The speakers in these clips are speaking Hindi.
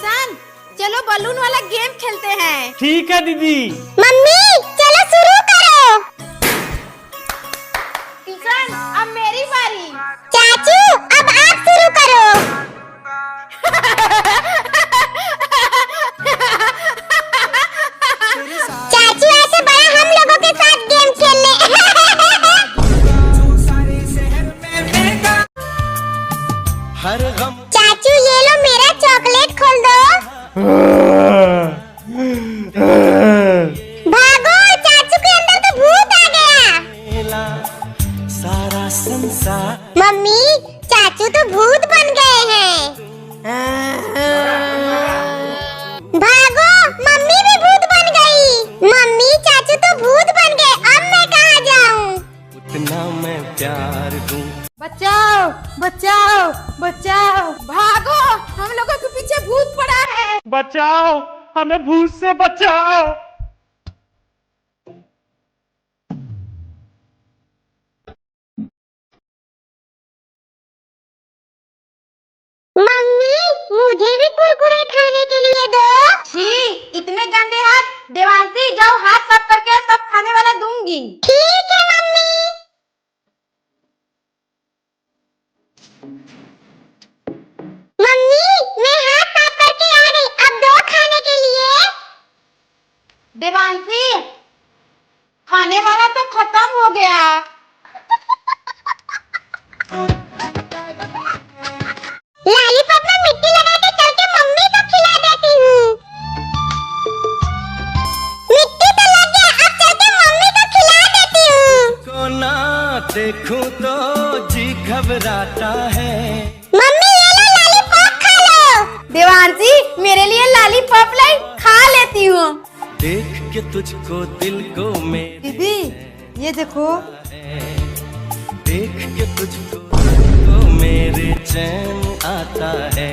किसान चलो बलून वाला गेम खेलते हैं। ठीक है दीदी। मम्मी चलो शुरू करो। किसान अब मेरी बारी। चाचू अब आप शुरू करो। चाचू ऐसे बड़ा हम लोगों के साथ गेम खेलने। चाचू ये लो मेरा चॉकलेट खोल दो। भागो चाचू के अंदर तो भूत आ गया। सारा संसार। मम्मी चाचू तो भूत बन गए हैं। भागो मम्मी भी भूत बन गई। मम्मी चाचू तो भूत बन गए, अब मैं कहाँ जाऊँ? उतना मैं प्यार दूं। बचाओ बचाओ बचाओ, भागो हम लोगों के पीछे भूत पड़ा है। बचाओ, हमें भूत से बचाओ। मम्मी मुझे भी कुरकुरे खाने के लिए दो। छी, इतने गंदे हाथ। देवांशी जाओ हाथ साफ करके तब खाने वाला दूंगी। ठीक है मम्मी। मम्मी मैं हाथ साफ करके आ गई, अब दो खाने के लिए। देवांशी खाने वाला तो खत्म हो गया। लॉलीपॉप में मिट्टी लगा के चल के मम्मी को खिला देती हूँ। मिट्टी तो लग गया, अब चल के मम्मी को खिला देती हूँ। को ना देखूं तो जी घबराता है। मम्मी ये लो लॉलीपॉप खा लो। देवांशी मेरे लिए लॉलीपॉप लाई, खा लेती हूँ। देख के तुझको दिल को मेरे दीदी ये देखो। देख के तुझको दिल को मेरे चैन आता है।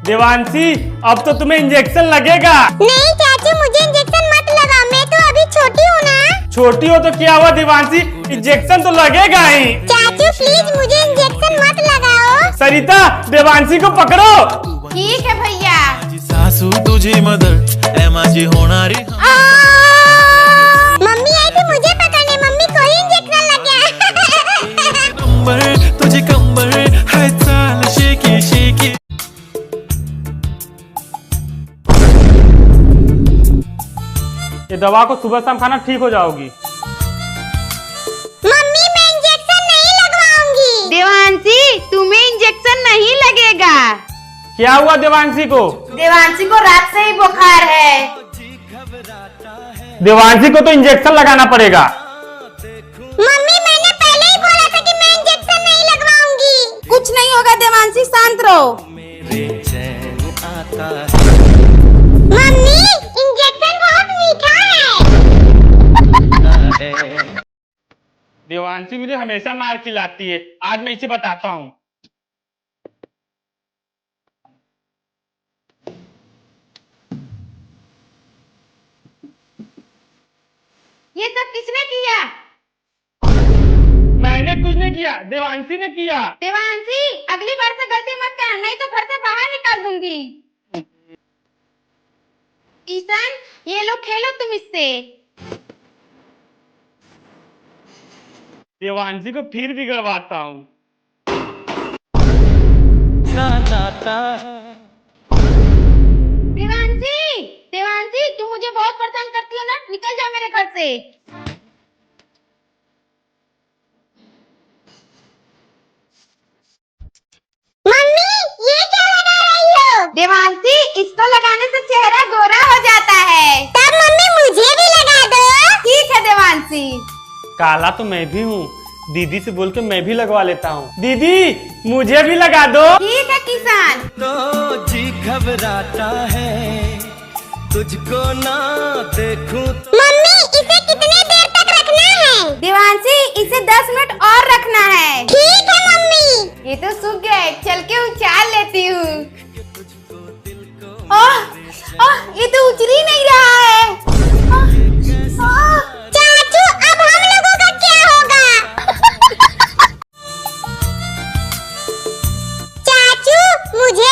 देवांशी अब तो तुम्हें इंजेक्शन लगेगा। नहीं चाचू मुझे इंजेक्शन मत लगाओ, मैं तो अभी छोटी हूँ ना। छोटी हो तो क्या हुआ देवांशी, इंजेक्शन तो लगेगा ही। चाचू प्लीज मुझे इंजेक्शन मत लगाओ। सरिता देवांशी को पकड़ो। ठीक है भैया। सासू तुझी मदर ए माझी होणारी। मम्मी आई थी मुझे पकड़ने, मम्मी को ही इंजेक्शन लग गया। नंबर तुझी कंबर है चाल शेकी शेकी। ये दवा को सुबह शाम खाना, ठीक हो जाओगी। मम्मी मैं इंजेक्शन नहीं लगवाऊंगी। देवांशी तुम्हें इंजेक्शन नहीं लगेगा। क्या हुआ देवांशी को? देवांशी को रात से ही बुखार है। देवांशी को तो इंजेक्शन लगाना पड़ेगा। मम्मी मैंने पहले ही बोला था कि मैं इंजेक्शन नहीं लगवाऊंगी। कुछ नहीं होगा देवांशी, शांत रहो। मेरे चैन आता है। मम्मी इंजेक्शन बहुत मीठा है। देवांशी मुझे हमेशा मार खिलाती है, आज मैं इसे बताता हूँ। ये सब किसने किया? मैंने कुछ नहीं किया, देवांशी ने किया। देवांशी अगली बार से गलती मत करना, नहीं तो घर से बाहर निकाल दूंगी। ईशान ये लो खेलो तुम इससे। देवांशी को फिर बिगड़वाता हूँ। देवांशी देवांशी तुम मुझे बहुत परेशान करती हो ना, निकल जाओ मेरे घर से। मम्मी ये क्या लगा रही हो? देवांशी इसको लगाने से चेहरा गोरा हो जाता है। तब मम्मी मुझे भी लगा दो। ठीक है देवांशी। काला तो मैं भी हूँ, दीदी से बोल के मैं भी लगवा लेता हूँ। दीदी मुझे भी लगा दो। ठीक है किसान। तो जी घबराता है, तुझको ना देखूं तो। मम्मी इसे कितने देर तक रखना है? देवांशी इसे 10 मिनट और रखना है। ठीक है मम्मी। ये तो सूख गए, चल के उछाल लेती हूँ। ये तो उछल ही नहीं रहा है। चाचू अब हम लोगों का क्या होगा? चाचू मुझे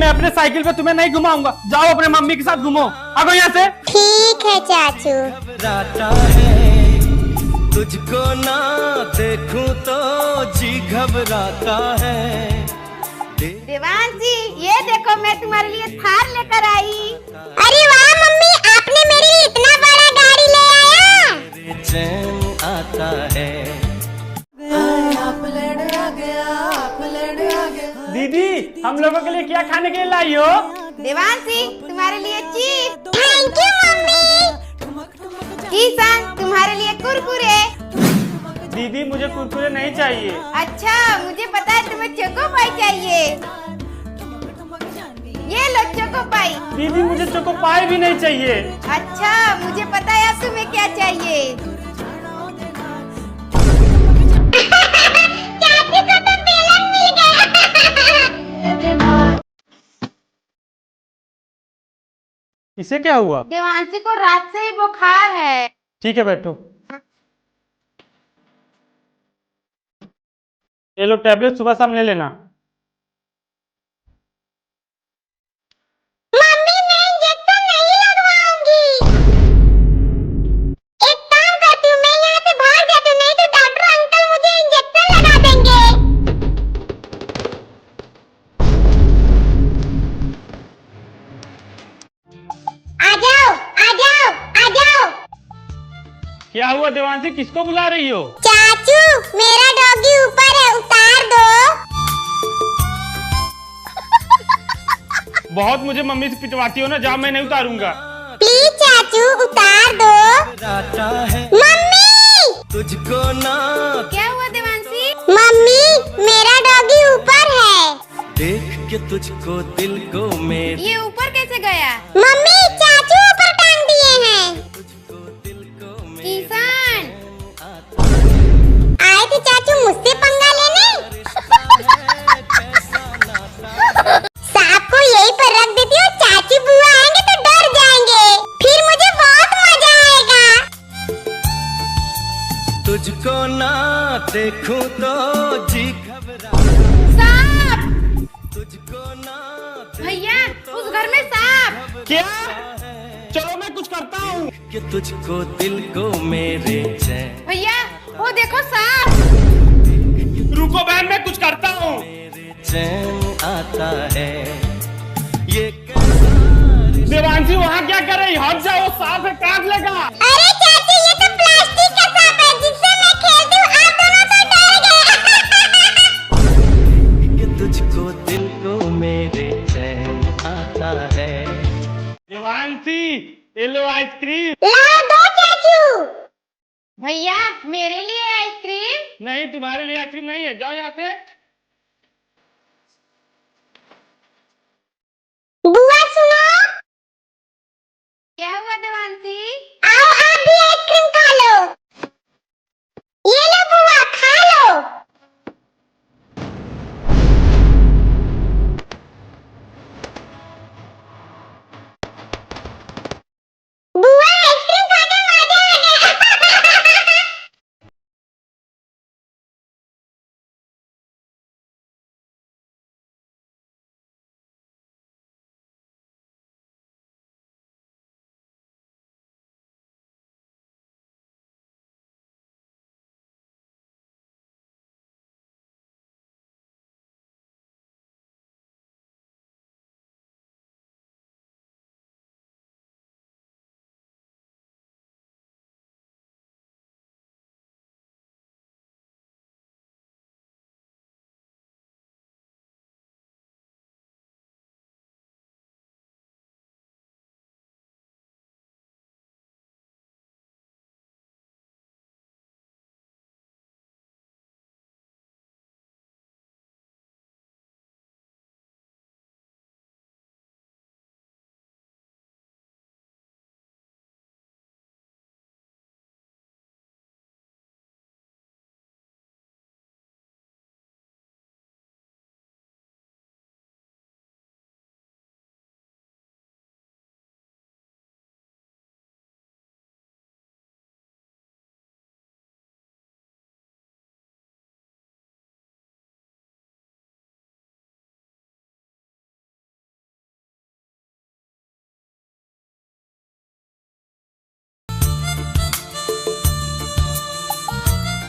अपने साइकिल पे तुम्हें नहीं घुमाऊंगा, जाओ अपने मम्मी के साथ घूमो, आगो यहाँ से। ठीक है चाचू। घबराता है तुझको ना देखूं तो जी घबराता है। देवांशी, ये देखो मैं तुम्हारे लिए थार लेकर आई। अरे वाह मम्मी, आपने मेरे लिए इतना बड़ा गाड़ी ले आया। मेरे चैन आता है। दीदी हम लोगों के लिए क्या खाने के लिए लाई हो? देवांशी, तुम्हारे लिए chips. Thank you mummy. Kishan, तुम्हारे लिए कुरकुरे। दीदी मुझे कुरकुरे नहीं चाहिए। अच्छा, मुझे पता है तुम्हें चोको पाई चाहिए। ये लो चोको पाई। दीदी मुझे चोको पाई भी नहीं चाहिए। अच्छा, मुझे पता है अब तुम्हें क्या चाहिए। चाचू को तो बेलन मिल गया। इसे क्या हुआ? देवांशी को रात से ही बुखार है। ठीक है बैठो। ये लो टैबलेट, सुबह शाम ले लेना। मम्मी मैं इंजेक्शन नहीं लगवाऊंगी। एक काम करती हूँ, मैं यहाँ से भाग जाती हूँ, नहीं तो डॉक्टर अंकल मुझे इंजेक्शन लगा देंगे। आ जाओ आ जाओ आ जाओ। क्या हुआ देवांशी, किसको बुला रही हो? चाचू मेरा डॉगी ऊपर है, उतार दो। बहुत मुझे मम्मी से पिटवाती हो ना, जाओ मैं नहीं उतारूंगा। प्लीज चाचू उतार दो। घबराता है मम्मी तुझको ना क्या हुआ देवांशी? मम्मी मेरा डॉगी ऊपर है। देख के तुझको दिल को मेरे ये ऊपर कैसे गया? मम्मी चाचू ऊपर टांग दिए हैं। तुझको दिल को किशन, आए थे चाचू मुझसे पंगा लेने। सांप को यहीं पर रख देती हूँ, चाची बुआ आएंगे तो डर जाएंगे, फिर मुझे बहुत मजा आएगा। तुझको ना देखूं तो जी घबरा। सांप! तुझको ना भैया, उस घर में सांप। क्या? चलो मैं कुछ करता हूँ। कि तुझको दिल को मेरे चैन भैया, वो देखो सांप। रुको बहन, मैं कुछ करता हूँ। मेरे चैन आता है। ये देवांशी वहाँ क्या कर रही? हट जाओ, वो सांप है, काट लेगा। अरे चाची ये तो प्लास्टिक का सांप है जिससे मैं खेलती हूँ, आप दोनों तो डर गए। कि तुझको दिल को मेरे चैन आता है। देवांशी ये लो आइसक्रीम। लाओ दो चाचू। भैया, मेरे लिए आइसक्रीम। नहीं, तुम्हारे लिए आइसक्रीम नहीं है, जाओ यहाँ से। बुआ सुनो। क्या हुआ देवांशी? आओ आप भी आइसक्रीम खा लो। ये लो बुआ खा लो।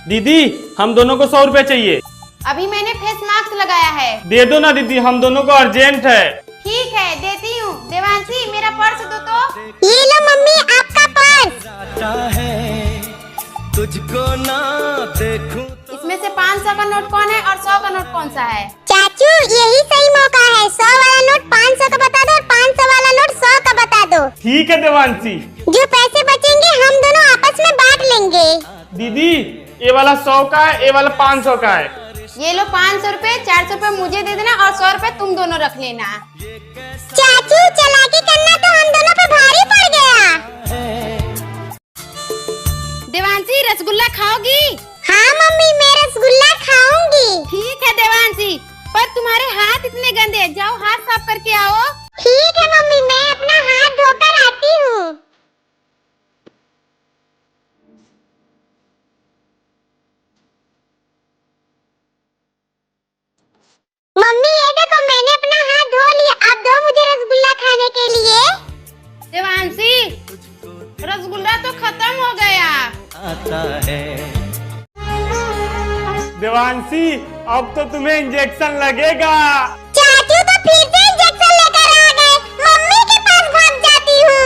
दीदी हम दोनों को 100 रुपए चाहिए। अभी मैंने फेस मास्क लगाया है। दे दो ना दीदी, हम दोनों को अर्जेंट है। ठीक है देती हूँ। देवांशी मेरा पर्स दो तो। ये लो मम्मी आपका पर्स। आता है तुझको ना देखूं इसमें से 500 का नोट कौन है और 100 का नोट कौन सा है? चाचू यही सही मौका है। 100 वाला नोट 500 का बता दो और 500 वाला नोट 100 का बता दो। ठीक है देवांशी। जो पैसे बचेंगे हम दोनों आपस में बांट लेंगे। दीदी ये वाला 100 का है, ये वाला 500 का है। ये लो 500 रुपए, 400 रुपए मुझे दे देना और 100 रुपए तुम दोनों रख लेना। चाचू चालाकी करना तो हम दोनों पे भारी पड़ गया। देवांशी रसगुल्ला खाओगी? हाँ मम्मी मैं रसगुल्ला खाऊंगी। ठीक है देवांशी, पर तुम्हारे हाथ इतने गंदे हैं, जाओ हाथ साफ करके आओ। ठीक है मम्मी मैं अपना हाथ धोकर आती हूँ। मम्मी ये देखो मैंने अपना हाथ धो लिया। अब दो मुझे रसगुल्ला खाने के लिए। देवांशी रसगुल्ला तो खत्म हो गया। आता है देवांशी अब तो तुम्हें इंजेक्शन लगेगा। चाचू तो फिर से इंजेक्शन लेकर आ गए। मम्मी के पास भाग जाती हूँ।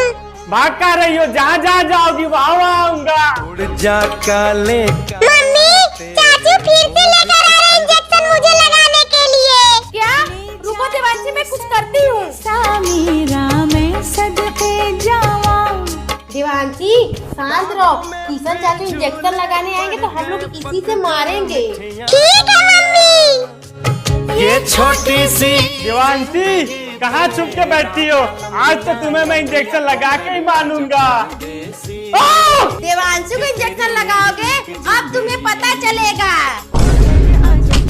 भाग कर रही हो, जहाँ जहाँ जाओगी वहाँ वहाँ आऊंगा। उड़ जा काले मम्मी चाचू फिर से लेकर आ रहे इंजेक्शन मुझे लगाने के लिए। क्या? रुको देवांशी मैं कुछ करती हूँ। देवांशी शांत रहो, किशन चाचू इंजेक्शन लगाने आएंगे तो हम लोग इसी से मारेंगे। ठीक है मम्मी। ये छोटी सी देवांशी कहाँ छुप के बैठी हो? आज तो तुम्हें मैं इंजेक्शन लगा के ही मानूंगा। देवांशी को इंजेक्शन लगाओगे अब तुम्हें पता चलेगा।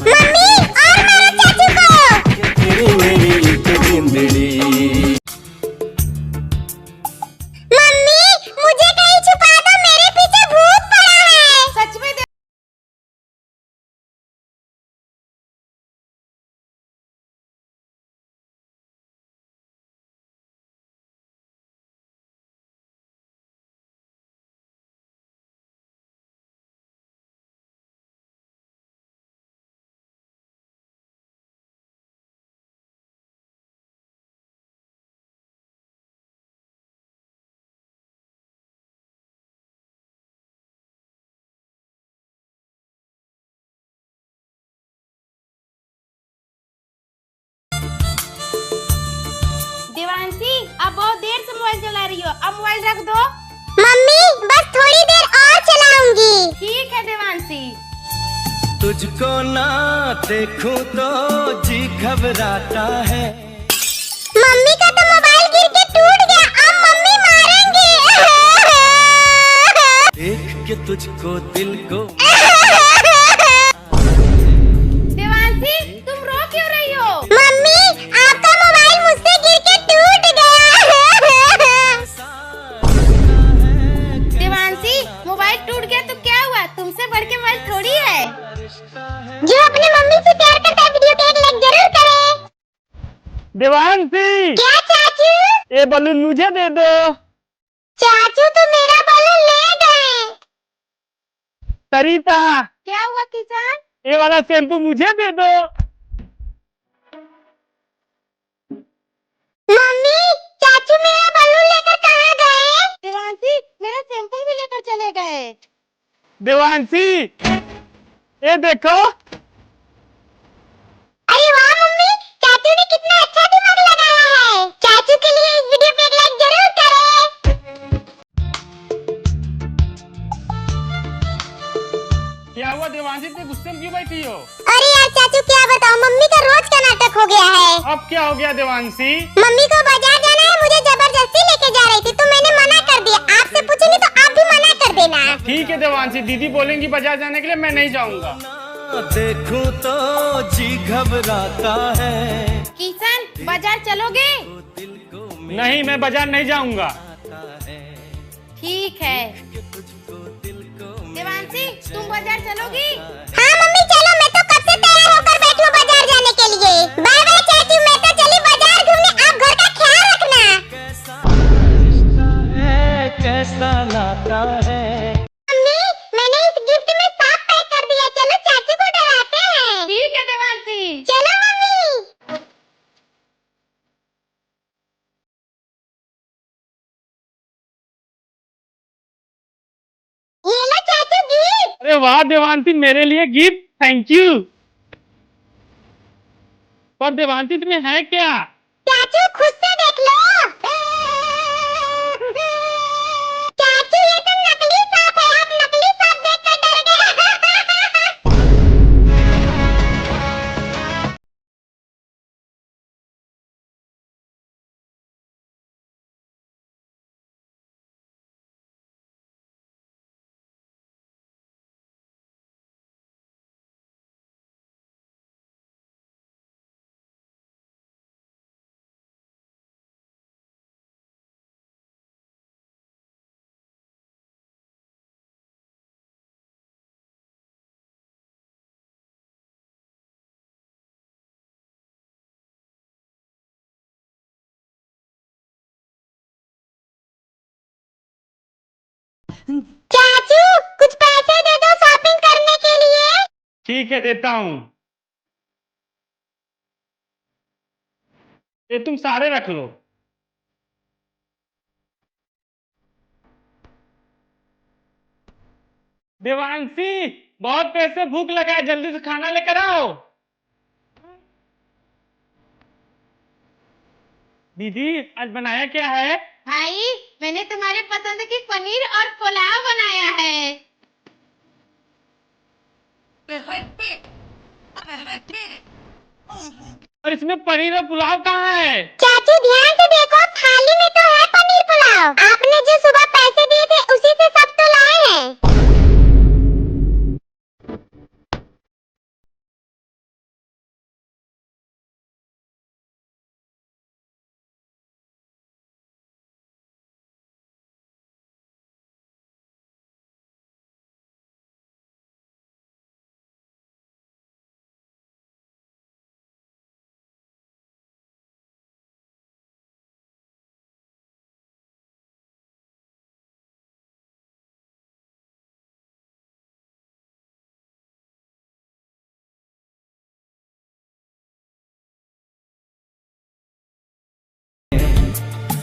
मम्मी और मारो चाचू को। तेरी मेरी एक जिंदड़ी मम्मी मुझे कहीं छुपा दो, मेरे पीछे भूत पड़ा है। सच में देवांशी अब बहुत देर से मोबाइल चला रही हो, अब मोबाइल रख दो। मम्मी बस थोड़ी देर और चलाऊंगी। ठीक है देवांशी। तुझको ना देखूं तो जी घबराता है। मम्मी का तो मोबाइल गिर के टूट गया, अब मम्मी मारेंगी। देख के तुझको दिल को देवांशी तुम रो क्यों रही हो? मम्मी आपका मोबाइल मुझसे गिर के टूट गया। देवांशी मोबाइल टूट गया तो क्या हुआ, तुमसे बढ़ के मोबाइल थोड़ी है। जो अपने मम्मी से प्यार करता है वीडियो को एक लाइक जरूर करे। देवांशी क्या चाचू? ये बलून मुझे दे दो। चाचू तो मेरा बलून ले गए। सरिता क्या हुआ किसान? ये वाला शैम्पू मुझे दे दो। मम्मी चाचू मेरा बलून लेकर कहाँ गए? देवांशी मेरा शैम्पू भी लेकर चले गए। देवांशी ये देखो। अरे वाह मम्मी चाचू ने कितना अच्छा दिमाग लगाया है। चाचू के लिए इस वीडियो पे एक लाइक जरूर करें। क्या हुआ देवांशी, इतने गुस्से में क्यों बैठी हो? अरे यार चाचू क्या बताओ, मम्मी का रोज का नाटक हो गया है। अब क्या हो गया देवांशी? मम्मी को बाजार जाना है, मुझे जबरदस्ती लेके जा रही थी तो मैंने मना कर दिया। आपसे पूछूंगी तो आप भी मना कर देना। ठीक है देवांशी, दीदी बोलेंगी बाजार जाने के लिए, मैं नहीं जाऊंगा। देखूं तो जी घबराता है। किशन बाजार चलोगे? नहीं मैं बाजार नहीं जाऊंगा। ठीक है। देवांशी तुम बाजार चलोगी? हाँ मम्मी चलो, मैं तो कब से तैयार होकर बैठी हूँ बाजार जाने के लिए। बाय बाय चाचू, मैं तो चली बाजार घूमने, आप घर का ख्याल रखना। कैसा नाता है। मम्मी मैंने इस गिफ्ट में सांप पैक वाह देवांती, मेरे लिए गिफ्ट, थैंक यू। पर देवांती तुम्हें है क्या? चाचू खुद से देख लो। चाचू ये तो नकली सांप है, आप नकली सांप देखकर डर गए। चाचू कुछ पैसे दे दो शॉपिंग करने के लिए। ठीक है, देता हूँ। ये तुम सारे रख लो। देवांशी, बहुत पैसे, भूख लगा है, जल्दी से खाना लेकर आओ। दीदी, आज बनाया क्या है? भाई मैंने तुम्हारे पसंद की पनीर और पुलाव बनाया है। और इसमें पनीर और पुलाव कहाँ है? चाचू ध्यान से देखो, थाली में तो है पनीर पुलाव। आपने जो सुबह पैसे दिए थे उसी से सब तो लाए हैं।